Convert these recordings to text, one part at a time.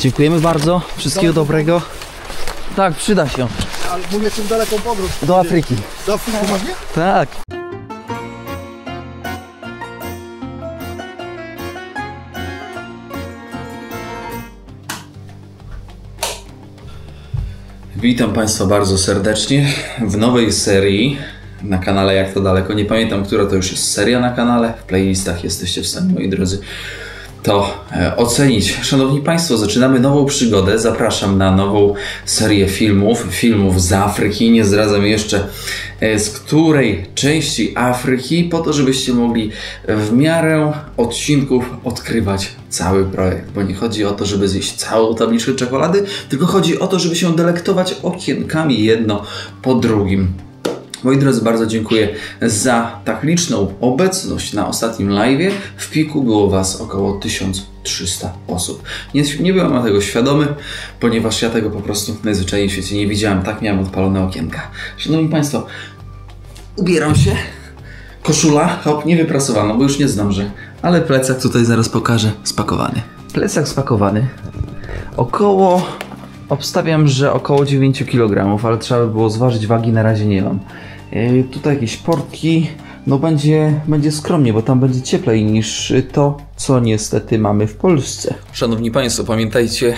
Dziękujemy bardzo, wszystkiego dobrego. Tak, przyda się. Ale mówię, czym daleką podróż. Do Afryki. Do Afryki poważnie? Tak. Witam Państwa bardzo serdecznie w nowej serii na kanale Jak to daleko. Nie pamiętam, która to już jest seria na kanale. W playlistach jesteście w stanie, moi drodzy, to ocenić. Szanowni Państwo, zaczynamy nową przygodę. Zapraszam na nową serię filmów z Afryki. Nie zdradzam jeszcze z której części Afryki, po to, żebyście mogli w miarę odcinków odkrywać cały projekt. Bo nie chodzi o to, żeby zjeść całą tabliczkę czekolady, tylko chodzi o to, żeby się delektować okienkami jedno po drugim. Moi drodzy, bardzo dziękuję za tak liczną obecność na ostatnim live'ie. W piku było Was około 1300 osób. Nie byłem tego świadomy, ponieważ ja tego po prostu najzwyczajniej w świecie nie widziałem. Tak miałem odpalone okienka. Szanowni Państwo, ubieram się. Koszula, hop, nie wyprasowana, bo już nie zdążę. Ale plecak tutaj zaraz pokażę, spakowany. Plecak spakowany. Obstawiam, że około 9 kg, ale trzeba by było zważyć, wagi na razie nie mam. Tutaj jakieś portki, no będzie skromnie, bo tam będzie cieplej niż to, co niestety mamy w Polsce. Szanowni Państwo, pamiętajcie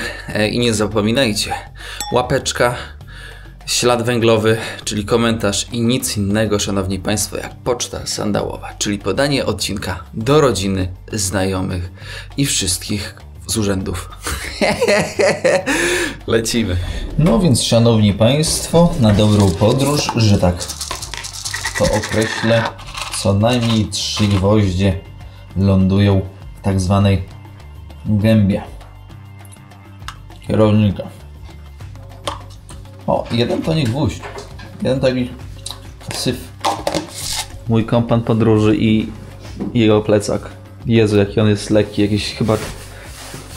i nie zapominajcie, łapeczka, ślad węglowy, czyli komentarz i nic innego, szanowni Państwo, jak poczta sandałowa, czyli podanie odcinka do rodziny, znajomych i wszystkich z urzędów. Lecimy. No więc, szanowni Państwo, na dobrą podróż, że tak to określę, co najmniej 3 gwoździe lądują w tak zwanej gębie kierownika. O, jeden to nie gwóźdź, jeden taki syf. Mój kompan podróży i jego plecak. Jezu, jaki on jest lekki, jakieś chyba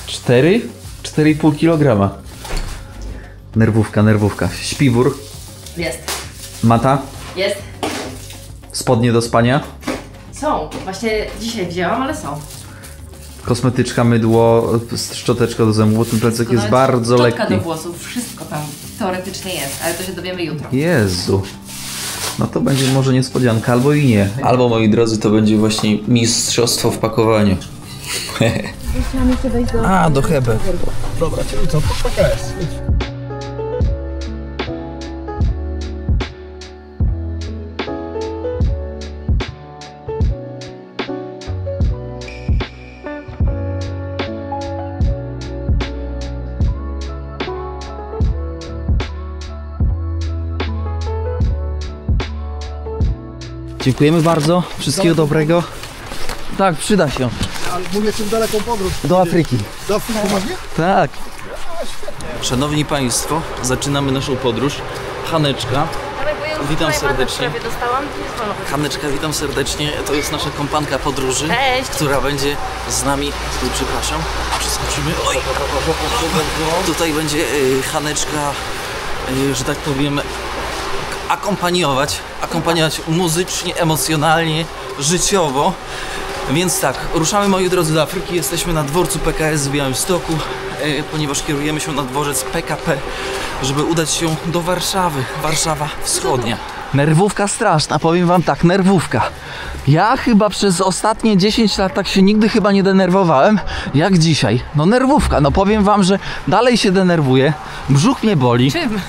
4,5 kg. Nerwówka. Śpiwór. Jest. Mata. Jest. Spodnie do spania. Są. Właśnie dzisiaj wzięłam, ale są. Kosmetyczka, mydło, szczoteczka do zębów. Ten plecak jest bardzo lekki. Szczotka do włosów, wszystko tam teoretycznie jest, ale to się dowiemy jutro. Jezu. No to będzie może niespodzianka, albo i nie. Albo, moi drodzy, to będzie właśnie mistrzostwo w pakowaniu. A, do Hebek. Dobra, czyli co? PKS. Dziękujemy bardzo, wszystkiego dobrego. Tak, przyda się. Ale mówię, czym daleką podróż. Do Afryki. Do Afryki poważnie? Tak. Szanowni Państwo, zaczynamy naszą podróż. Haneczka, witam serdecznie. Haneczka, witam serdecznie. To jest nasza kompanka podróży, Cześć. która będzie z nami. Przepraszam, przeskoczymy. Oj. Tutaj będzie Haneczka, że tak powiem, akompaniować muzycznie, emocjonalnie, życiowo. Więc tak, ruszamy, moi drodzy, do Afryki. Jesteśmy na dworcu PKS w Białymstoku, ponieważ kierujemy się na dworzec PKP, żeby udać się do Warszawy. Warszawa Wschodnia. Nerwówka straszna, powiem wam tak, nerwówka. Ja chyba przez ostatnie 10 lat tak się nigdy chyba nie denerwowałem jak dzisiaj. No nerwówka, no powiem wam, że dalej się denerwuję, brzuch mnie boli. Czym?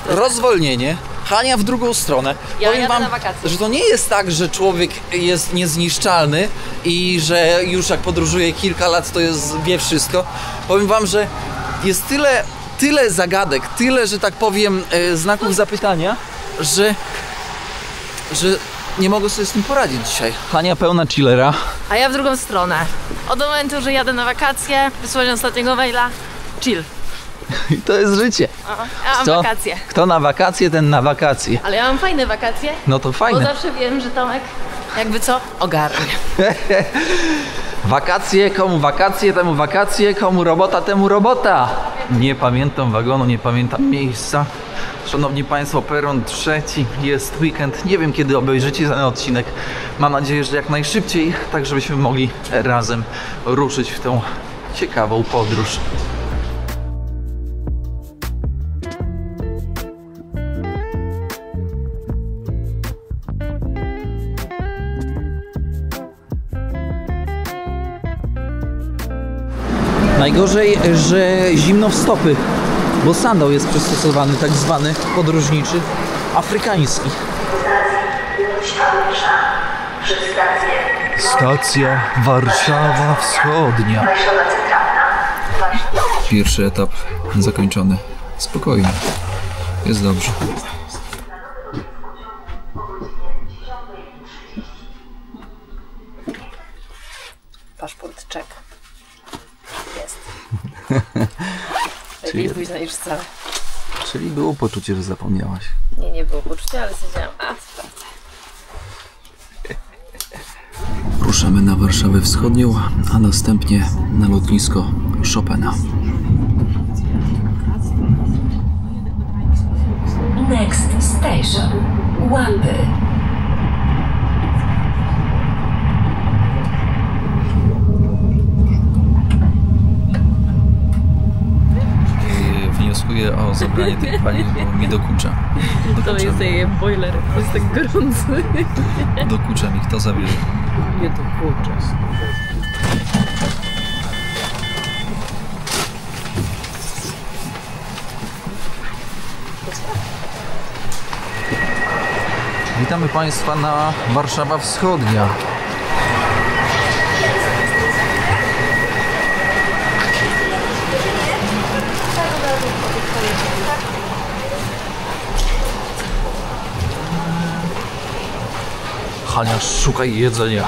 Rozwolnienie. Hania w drugą stronę. Ja Powiem jadę wam, na wakacje. że to nie jest tak, że człowiek jest niezniszczalny i że już jak podróżuje kilka lat, to wie wszystko. Powiem wam, że jest tyle zagadek, tyle, że tak powiem, znaków zapytania, że nie mogę sobie z tym poradzić dzisiaj. Hania pełna chillera. A ja w drugą stronę. Od momentu, że jadę na wakacje, wysłałem ostatniego maila, chill. I to jest życie. Ja mam wakacje. Kto na wakacje, ten na wakacje. Ale ja mam fajne wakacje, No to bo fajne. zawsze wiem, że Tomek jakby co ogarnie. Wakacje, komu wakacje, temu wakacje, komu robota, temu robota. Nie pamiętam wagonu, nie pamiętam miejsca. Szanowni Państwo, peron 3, jest weekend. Nie wiem, kiedy obejrzycie ten odcinek. Mam nadzieję, że jak najszybciej, tak żebyśmy mogli razem ruszyć w tę ciekawą podróż. Najgorzej, że zimno w stopy, bo sandał jest przystosowany, tak zwany podróżniczy, afrykański. Stacja Warszawa Wschodnia. Pierwszy etap zakończony. Spokojnie. Jest dobrze. Paszport czek. Jest. Lepiej późno niż wcale. Czyli było poczucie, że zapomniałaś. Nie było poczucia, ale siedziałam. Sprawdzę. Ruszamy na Warszawę Wschodnią, a następnie na lotnisko Chopina. Next station, Łapy. Wnioskuję o zabranie tych pań, bo mi dokucza. To jest jej boiler, to jest tak gorący. Dokucza mi, kto zabierze. Nie dokucza. Witamy Państwa na Warszawa Wschodnia. Hania, szukaj jedzenia.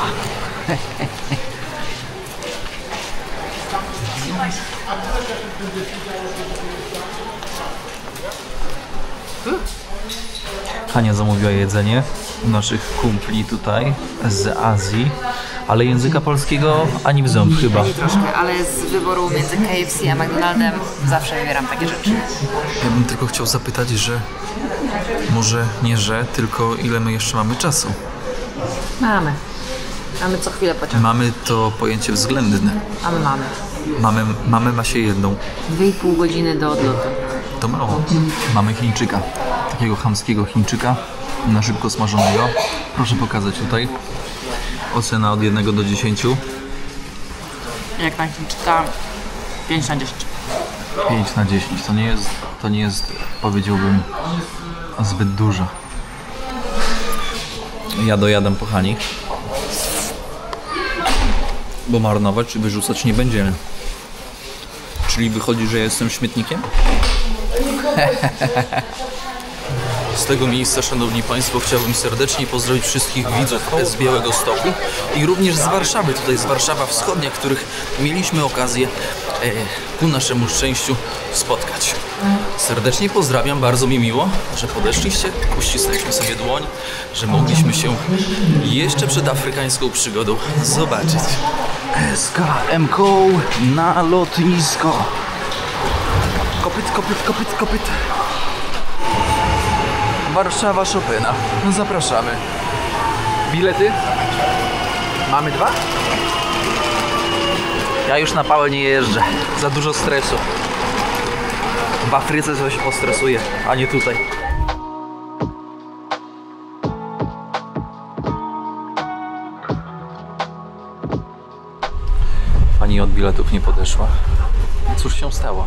Hania zamówiła jedzenie u naszych kumpli tutaj z Azji, ale języka polskiego ani w ząb chyba. Ani troszkę, ale z wyboru między KFC a McDonaldem zawsze wybieram takie rzeczy. Ja bym tylko chciał zapytać, że może nie że, tylko ile my jeszcze mamy czasu. Mamy. Mamy co chwilę pociąg. Mamy to pojęcie względne. A my mamy. Mamy ma się jedną. 2,5 godziny do odlotu. To mało. Mamy Chińczyka. Takiego chamskiego Chińczyka. Na szybko smażonego. Proszę pokazać tutaj. Ocena od 1 do 10. Jak na Chińczyka 5 na 10. 5 na 10. To nie jest, powiedziałbym, zbyt dużo. Ja dojadam po Hani. Bo marnować czy wyrzucać nie będziemy. Czyli wychodzi, że jestem śmietnikiem? Z tego miejsca, szanowni państwo, chciałbym serdecznie pozdrowić wszystkich widzów z Białegostoku i również z Warszawy, tutaj z Warszawa Wschodnia, których mieliśmy okazję ku naszemu szczęściu spotkać. Serdecznie pozdrawiam, bardzo mi miło, że podeszliście, uścisnęliśmy sobie dłoń, że mogliśmy się jeszcze przed afrykańską przygodą zobaczyć. SKMK na lotnisko. Kopyt, kopyt, kopyt, kopyt. Warszawa Chopina. Zapraszamy. Bilety? Mamy 2? Ja już na pałę nie jeżdżę. Za dużo stresu. W Afryce coś postresuje, a nie tutaj. Pani od biletów nie podeszła. Cóż się stało?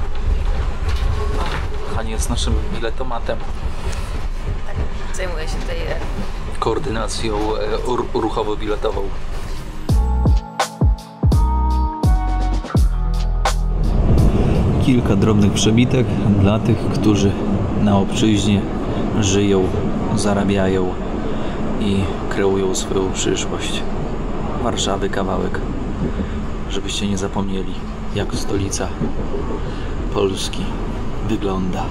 Pani jest naszym biletomatem. Zajmuję się tutaj Koordynacją ruchowo-biletową. Kilka drobnych przebitek dla tych, którzy na obczyźnie żyją, zarabiają i kreują swoją przyszłość. Warszawy kawałek, żebyście nie zapomnieli, jak stolica Polski wygląda.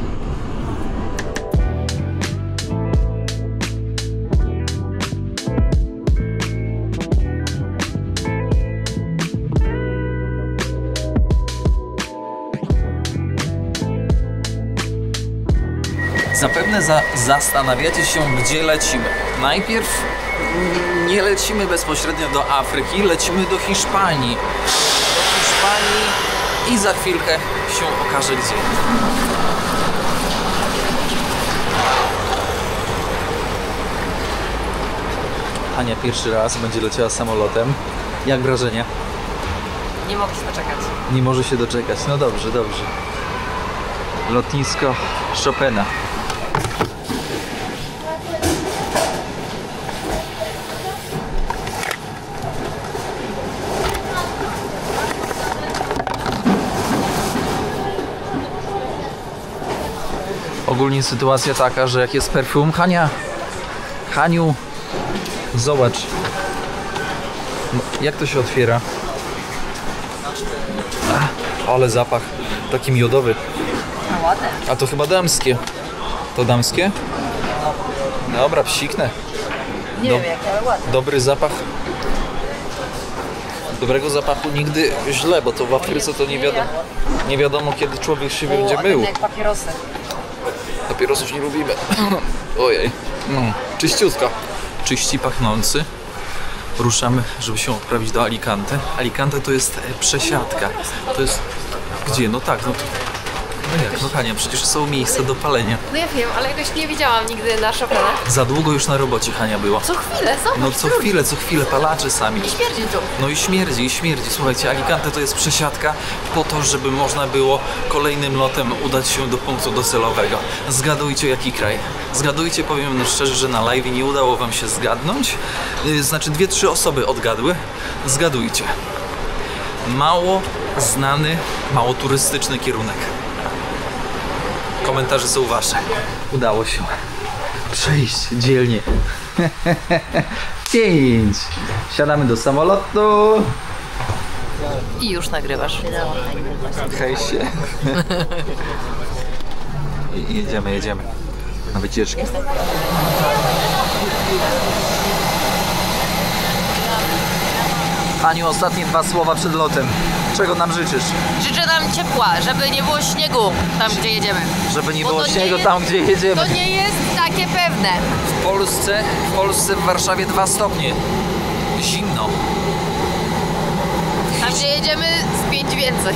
Zapewne zastanawiacie się, gdzie lecimy. Najpierw nie lecimy bezpośrednio do Afryki, lecimy do Hiszpanii. Do Hiszpanii i za chwilkę się okaże gdzie. Ania pierwszy raz będzie leciała samolotem. Jak wrażenie? Nie mogę się doczekać. Nie może się doczekać. No dobrze, dobrze. Lotnisko Chopina. Ogólnie sytuacja taka, że jak jest perfum, Haniu, zobacz. Jak to się otwiera? Ale zapach taki miodowy. No ładne. A to chyba damskie. To damskie? Dobra, psiknę. Nie wiem jakie, ale ładne. Dobry zapach. Dobrego zapachu nigdy źle, bo to w Afryce to nie wiadomo kiedy człowiek się będzie mył. Jak papierosy. Papierosów nie lubimy. Ojej. No, czyściutka. Czyści, pachnący. Ruszamy, żeby się odprawić do Alicante. Alicante to jest przesiadka. To jest... Gdzie? No tak, no to... No jak? No Hania, przecież są miejsca do palenia. No ja wiem, ale jakoś nie widziałam nigdy na Chopina. Za długo już na robocie Hania była. Co chwilę, zobacz. No co chwilę palacze sami. I śmierdzi tu. No i śmierdzi. Słuchajcie, Alicante to jest przesiadka po to, żeby można było kolejnym lotem udać się do punktu docelowego. Zgadujcie jaki kraj. Zgadujcie, powiem no szczerze, że na live nie udało wam się zgadnąć. Znaczy 2-3 osoby odgadły. Zgadujcie. Mało znany, mało turystyczny kierunek. Komentarze są wasze. Udało się przejść dzielnie. 5. Siadamy do samolotu. I już nagrywasz. Hej się. Jedziemy. Na wycieczkę. Aniu, ostatnie 2 słowa przed lotem. Czego nam życzysz? Życzę nam ciepła, żeby nie było śniegu tam, gdzie jedziemy. Żeby nie Bo było to nie śniegu jest- tam, gdzie jedziemy. To nie jest takie pewne. W Polsce, w Warszawie 2 stopnie. Zimno. Tam, gdzie jedziemy, z 5 więcej.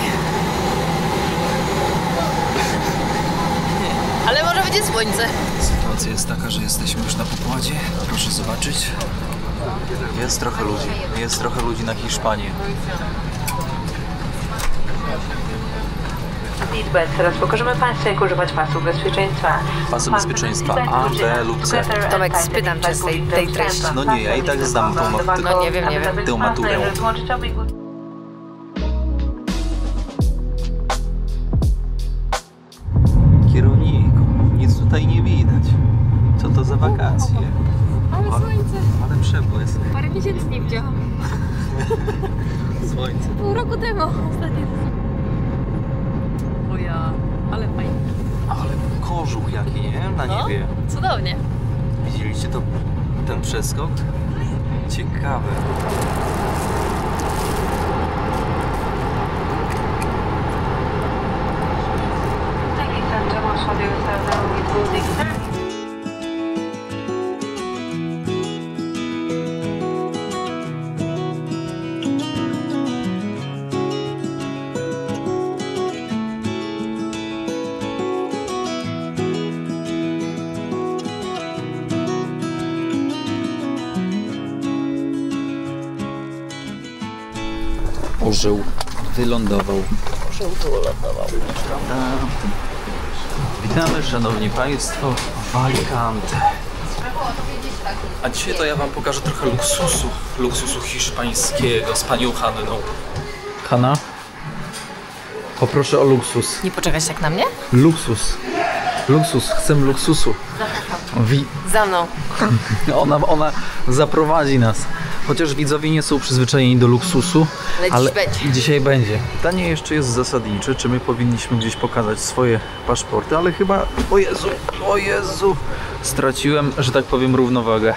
Ale może będzie słońce. Sytuacja jest taka, że jesteśmy już na pokładzie. Proszę zobaczyć. Jest trochę ludzi na Hiszpanię. Teraz pokażemy Państwu, jak używać pasów bezpieczeństwa. Pasy bezpieczeństwa A, B lub C. Tomek, spytam cię z tej treści. No nie, ja i tak zdam tą No nie wiem. tę maturę. Kierowniku, nic tutaj nie widać. Co to za wakacje? Ale słońce. Ale przebłysk. Parę miesięcy nie widziałam. Słońce. Pół roku temu ostatni raz. O ja, ale fajnie. Ale kożuch jaki, nie? Na niebie. Cudownie. Widzieliście to? Ten przeskok? Ciekawe. Orzeł wylądował. Witamy, szanowni państwo, w Alicante. A dzisiaj to ja wam pokażę trochę luksusu hiszpańskiego z panią Hanną. Hanna? Poproszę o luksus. Nie poczekać tak na mnie? Luksus, chcę luksusu. Za mną. Ona zaprowadzi nas. Chociaż widzowie nie są przyzwyczajeni do luksusu, Ale dziś będzie. dzisiaj będzie. Pytanie jeszcze jest zasadnicze, czy my powinniśmy gdzieś pokazać swoje paszporty, ale chyba, o Jezu, straciłem, że tak powiem, równowagę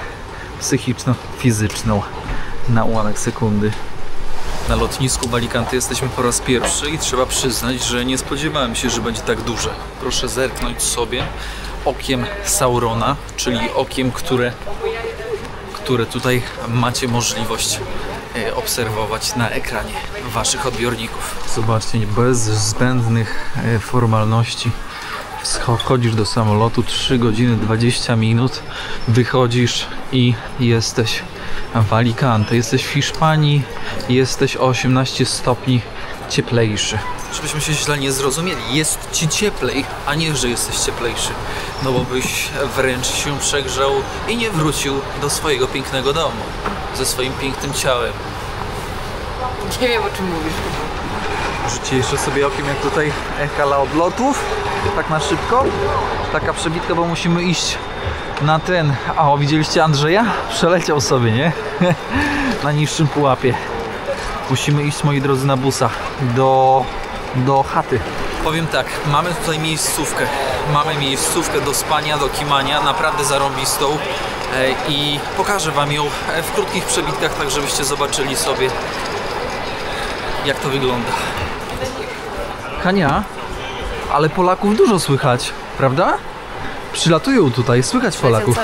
psychiczno-fizyczną na ułamek sekundy. Na lotnisku w Alicante jesteśmy po raz pierwszy i trzeba przyznać, że nie spodziewałem się, że będzie tak duże. Proszę zerknąć sobie okiem Saurona, czyli okiem, które tutaj macie możliwość obserwować na ekranie waszych odbiorników. Zobaczcie, bez zbędnych formalności. Wchodzisz do samolotu, 3 godziny 20 minut, wychodzisz i jesteś w Alicante. Jesteś w Hiszpanii, jesteś o 18 stopni cieplejszy. Żebyśmy się źle nie zrozumieli, jest ci cieplej, a nie, że jesteś cieplejszy. No bo byś wręcz się przegrzał i nie wrócił do swojego pięknego domu ze swoim pięknym ciałem. Nie wiem, o czym mówisz. Rzućcie jeszcze sobie okiem, jak tutaj hala odlotów, tak na szybko. Taka przebitka, bo musimy iść na ten... O, widzieliście Andrzeja? Przeleciał sobie, nie? Na niższym pułapie. Musimy iść, moi drodzy, na busa do chaty. Powiem tak, mamy tutaj miejscówkę. Mamy miejscówkę do spania, do kimania, naprawdę zarąbistą. I pokażę wam ją w krótkich przebitkach, tak żebyście zobaczyli sobie, jak to wygląda. Hania, ale Polaków dużo słychać, prawda? Przylatują tutaj, słychać Polaków.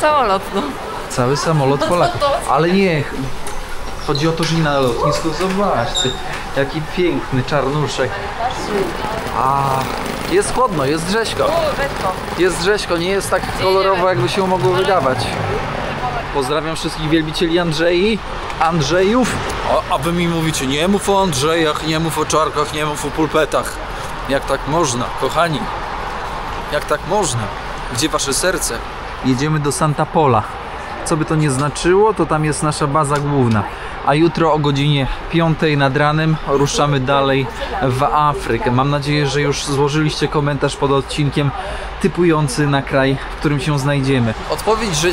Samolot, no. Cały samolot Polaków. Ale nie, chodzi o to, że nie na lotnisku. Zobaczcie, jaki piękny czarnuszek. A, jest chłodno, jest rzeźko. Jest rzeźko, nie jest tak kolorowo, jakby się mogło wydawać. Pozdrawiam wszystkich wielbicieli Andrzejów. A wy mi mówicie, nie mów o Andrzejach, nie mów o czarkach, nie mów o pulpetach. Jak tak można, kochani? Jak tak można? Gdzie wasze serce? Jedziemy do Santa Pola. Co by to nie znaczyło, to tam jest nasza baza główna. A jutro o godzinie 5 nad ranem ruszamy dalej w Afrykę. Mam nadzieję, że już złożyliście komentarz pod odcinkiem typujący na kraj, w którym się znajdziemy. Odpowiedź, że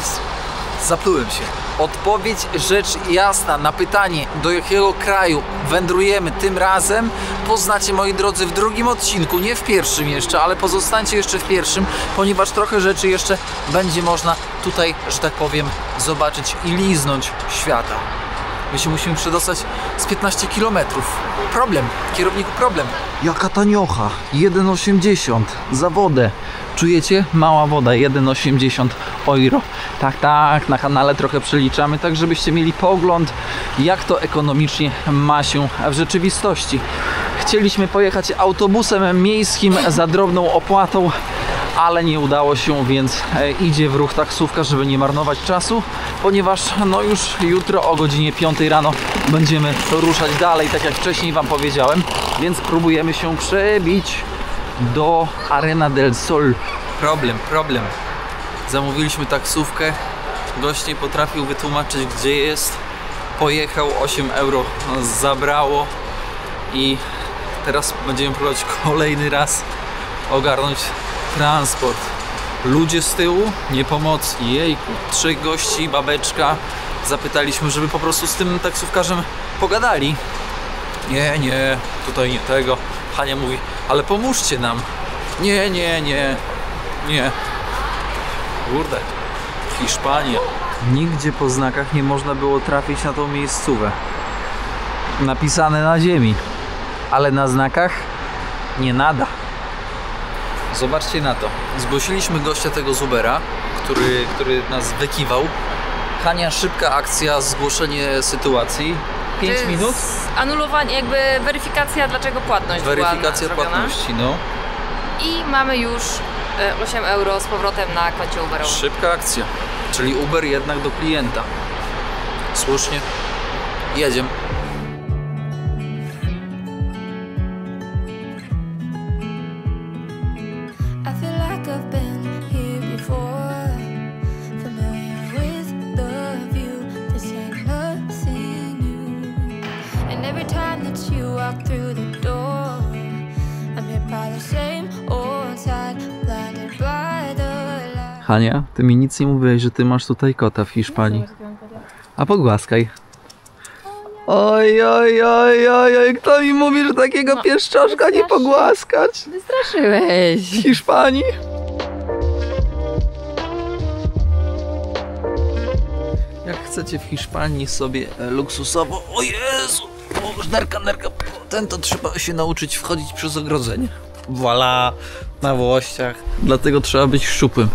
zaplułem się. Odpowiedź rzecz jasna na pytanie, do jakiego kraju wędrujemy tym razem, poznacie, moi drodzy, w drugim odcinku, nie w pierwszym jeszcze, ale pozostańcie jeszcze w pierwszym, ponieważ trochę rzeczy jeszcze będzie można tutaj, że tak powiem, zobaczyć i liznąć świata. My się musimy przedostać z 15 km. Problem, kierowniku, problem. Jaka taniocha, 1,80 za wodę. Czujecie? Mała woda, 1,80 euro. Tak, na kanale trochę przeliczamy, tak żebyście mieli pogląd, jak to ekonomicznie ma się w rzeczywistości. Chcieliśmy pojechać autobusem miejskim za drobną opłatą, ale nie udało się, więc idzie w ruch taksówka, żeby nie marnować czasu, ponieważ no już jutro o godzinie 5 rano będziemy ruszać dalej, tak jak wcześniej wam powiedziałem, więc próbujemy się przebić do Arena del Sol. Problem. Zamówiliśmy taksówkę, gość nie potrafił wytłumaczyć, gdzie jest. Pojechał, 8 euro zabrało i teraz będziemy próbować kolejny raz ogarnąć transport. Ludzie z tyłu, nie pomocy. Jejku, 3 gości, babeczka. Zapytaliśmy, żeby po prostu z tym taksówkarzem pogadali. Nie, tutaj nie tego. Hania mówi, ale pomóżcie nam. Nie. Kurde, Hiszpania. Nigdzie po znakach nie można było trafić na tą miejscówę. Napisane na ziemi, ale na znakach nie nada. Zobaczcie na to. Zgłosiliśmy gościa tego z Ubera, który nas wykiwał. Hania, szybka akcja, zgłoszenie sytuacji. 5 minut? Anulowanie, jakby weryfikacja, dlaczego płatność Weryfikacja była zrobiona. płatności, no. I mamy już 8 euro z powrotem na koncie Uberowym. Szybka akcja, czyli Uber jednak do klienta. Słusznie. Jedziemy. Hania, ty mi nic nie mówiłeś, że ty masz tutaj kota w Hiszpanii. A pogłaskaj. Oj, kto mi mówi, że takiego pieszczoszka nie pogłaskać? Wystraszyłeś. W Hiszpanii? Jak chcecie w Hiszpanii sobie luksusowo... O Jezu! O, nerka. Ten to trzeba się nauczyć wchodzić przez ogrodzenie. Voilà, na Włościach. Dlatego trzeba być szczupłym.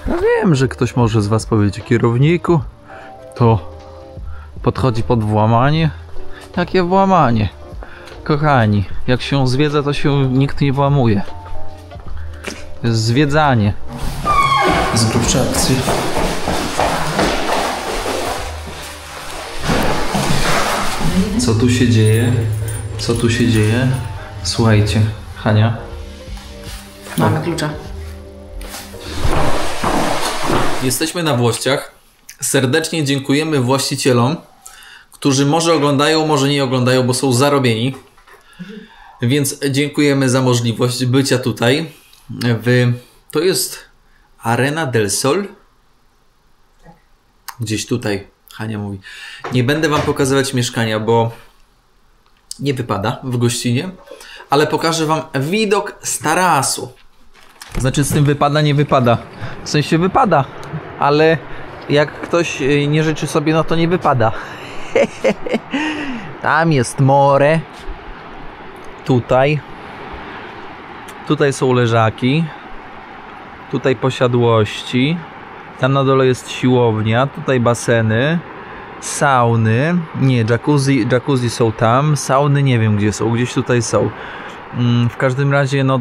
Ja wiem, że ktoś może z was powiedzieć, kierowniku, to podchodzi pod włamanie. Jakie włamanie? Kochani, jak się zwiedza, to się nikt nie włamuje. To jest zwiedzanie. Z grubszej akcji. Co tu się dzieje? Co tu się dzieje? Słuchajcie, Hania. Mamy klucza. Jesteśmy na Włościach. Serdecznie dziękujemy właścicielom, którzy może oglądają, może nie oglądają, bo są zarobieni. Więc dziękujemy za możliwość bycia tutaj. To jest Arena del Sol. Gdzieś tutaj, Hania mówi. Nie będę wam pokazywać mieszkania, bo nie wypada w gościnie, ale pokażę wam widok z tarasu. Znaczy z tym wypada, nie wypada. W sensie wypada, ale jak ktoś nie życzy sobie, no to nie wypada. Tam jest more. Tutaj są leżaki. Tutaj posiadłości. Tam na dole jest siłownia. Tutaj baseny. Sauny. Nie, jacuzzi są tam. Sauny nie wiem gdzie są. Gdzieś tutaj są. W każdym razie no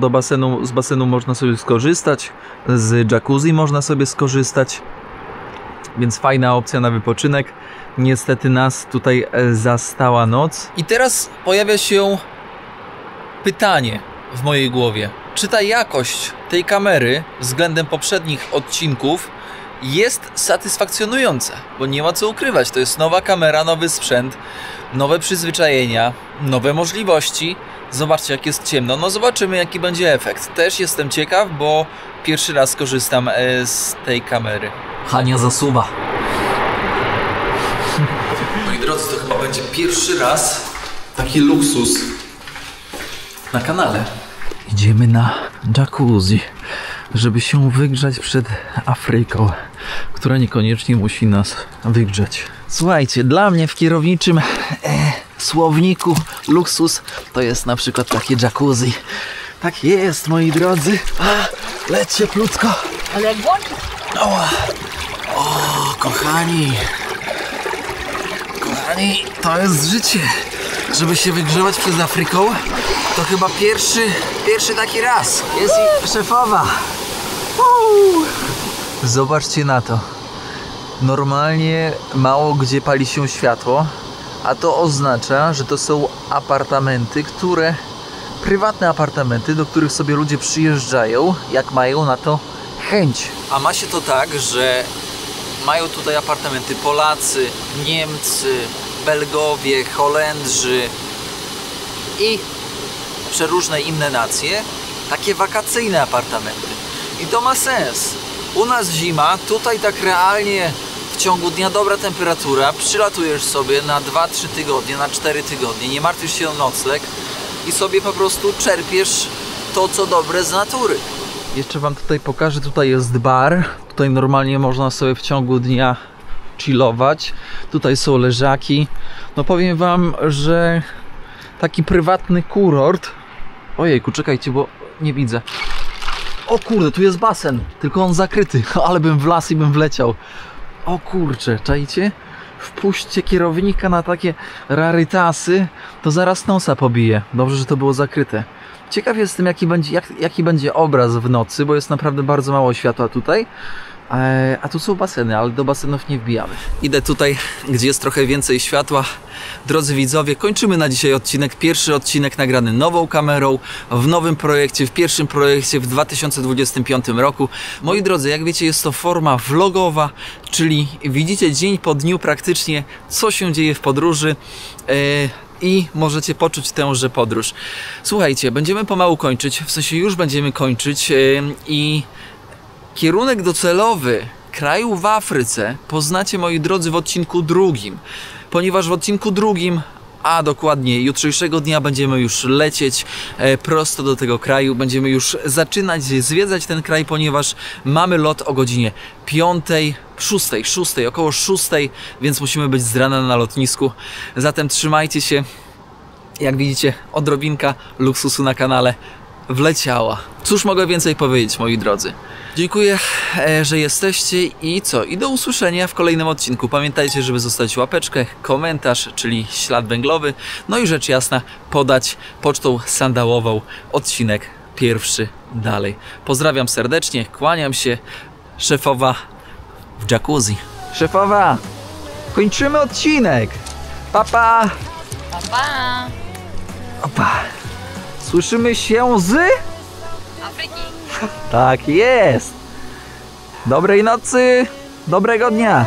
z basenu można sobie skorzystać. Z jacuzzi można sobie skorzystać. Więc fajna opcja na wypoczynek. Niestety nas tutaj zastała noc. I teraz pojawia się pytanie w mojej głowie. Czy ta jakość tej kamery względem poprzednich odcinków jest satysfakcjonująca? Bo nie ma co ukrywać. To jest nowa kamera, nowy sprzęt, nowe przyzwyczajenia, nowe możliwości. Zobaczcie jak jest ciemno. No zobaczymy jaki będzie efekt. Też jestem ciekaw, bo pierwszy raz korzystam z tej kamery. Hania zasuwa. Moi drodzy, to chyba będzie pierwszy raz taki luksus na kanale. Idziemy na jacuzzi, żeby się wygrzać przed Afryką, która niekoniecznie musi nas wygrzać. Słuchajcie, dla mnie w kierowniczym słowniku luksus to jest na przykład takie jacuzzi. Tak jest, moi drodzy. Leć cieplutko. Ale jak włączyć? O, kochani, to jest życie. Żeby się wygrzewać przed Afryką, to chyba pierwszy taki raz. Jest i szefowa. Zobaczcie na to. Normalnie mało gdzie pali się światło, a to oznacza, że to są apartamenty, prywatne apartamenty, do których sobie ludzie przyjeżdżają, jak mają na to chęć. A ma się to tak, że mają tutaj apartamenty Polacy, Niemcy, Belgowie, Holendrzy i przeróżne inne nacje, takie wakacyjne apartamenty. I to ma sens. U nas zima, tutaj tak realnie w ciągu dnia dobra temperatura, przylatujesz sobie na 2-3 tygodnie, na 4 tygodnie, nie martwisz się o nocleg i sobie po prostu czerpiesz to, co dobre z natury. Jeszcze wam tutaj pokażę, tutaj jest bar, tutaj normalnie można sobie w ciągu dnia chillować. Tutaj są leżaki. No powiem wam, że taki prywatny kurort. Ojejku, czekajcie, bo nie widzę. O kurde, tu jest basen, tylko on zakryty, ale bym wlazł i bym wleciał. O kurcze, czajcie? Wpuśćcie kierownika na takie rarytasy, to zaraz nosa pobije. Dobrze, że to było zakryte. Ciekaw jestem, jaki będzie obraz w nocy, bo jest naprawdę bardzo mało światła tutaj. A tu są baseny, ale do basenów nie wbijamy. Idę tutaj, gdzie jest trochę więcej światła. Drodzy widzowie, kończymy na dzisiaj odcinek. Pierwszy odcinek nagrany nową kamerą, w nowym projekcie, w pierwszym projekcie w 2025 roku. Moi drodzy, jak wiecie, jest to forma vlogowa, czyli widzicie dzień po dniu praktycznie, co się dzieje w podróży. I możecie poczuć tęże podróż. Słuchajcie, będziemy pomału kończyć, w sensie już będziemy kończyć i kierunek docelowy kraju w Afryce poznacie, moi drodzy, w odcinku drugim, ponieważ w odcinku drugim, a dokładnie jutrzejszego dnia, będziemy już lecieć prosto do tego kraju, będziemy już zaczynać zwiedzać ten kraj, ponieważ mamy lot o godzinie 6, około 6, więc musimy być z rana na lotnisku. Zatem trzymajcie się. Jak widzicie, odrobinka luksusu na kanale wleciała. Cóż mogę więcej powiedzieć, moi drodzy. Dziękuję, że jesteście i co? I do usłyszenia w kolejnym odcinku. Pamiętajcie, żeby zostawić łapeczkę, komentarz, czyli ślad węglowy. No i rzecz jasna, podać pocztą sandałową odcinek pierwszy dalej. Pozdrawiam serdecznie, kłaniam się. Szefowa w jacuzzi. Szefowa, kończymy odcinek. Pa, pa. Pa! Opa. Słyszymy się z... Afryki! Tak jest. Dobrej nocy, dobrego dnia.